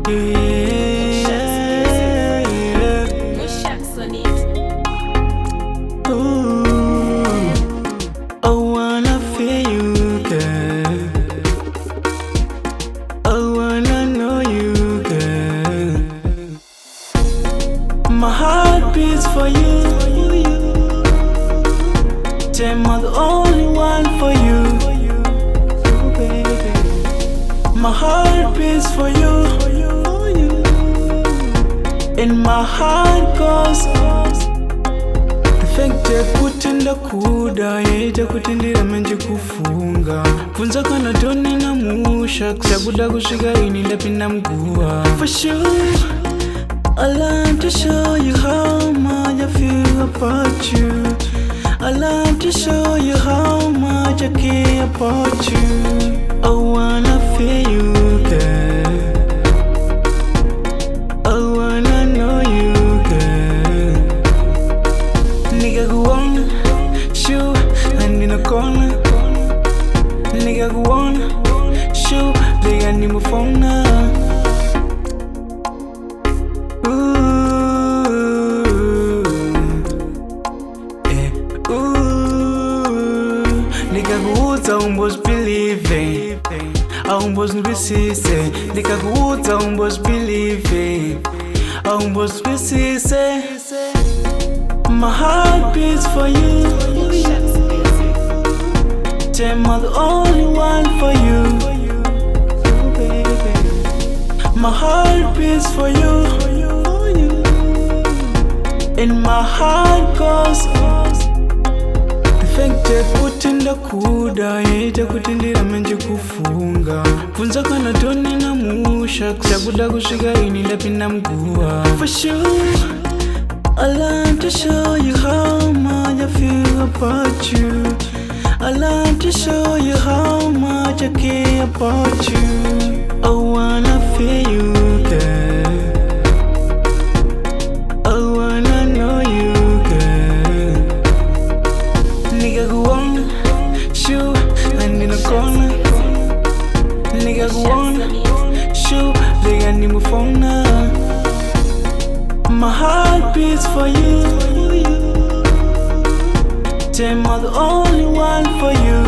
MUSHAX on it. Ooh, I wanna feel you, girl. I wanna know you, girl. My heart beats for you. I'm the only one for you, baby. My heart beats for you, and my heart goes defected kutenda kuda yeta kutindira menje kufunga kunza kana toni na MUSHAX chakuda kusvika ini ndapinda mguwa. For sure, I love to show you how much I feel about you. I love to show you how much I care about you. I wanna feel you, girl. I wanna know you, girl. Nigga go on, shoot, and in a corner. Nigga go on, shoot, they got my phone now. Nikakuuza umbos believe, aumbos nubisise. Nikakuuza umbos believe, aumbos nubisise. My heart beats for you. I'm the only one for you, baby. My heart beats for you, and my heart goes defected kutenda kuda yeta kutindira menje kufunga kunza kana toni na MUSHAX chakuda kusvika ini ndapinda mguwa. For sure, I love to show you how much I feel about you. I love to show you how much I care about you. I wanna feel you, girl. I wanna know you, girl. Nigga go on, shoot, and in a corner. Nigga go on, shoot, they got my phone now. My heart beats for you. I'm the only one for you.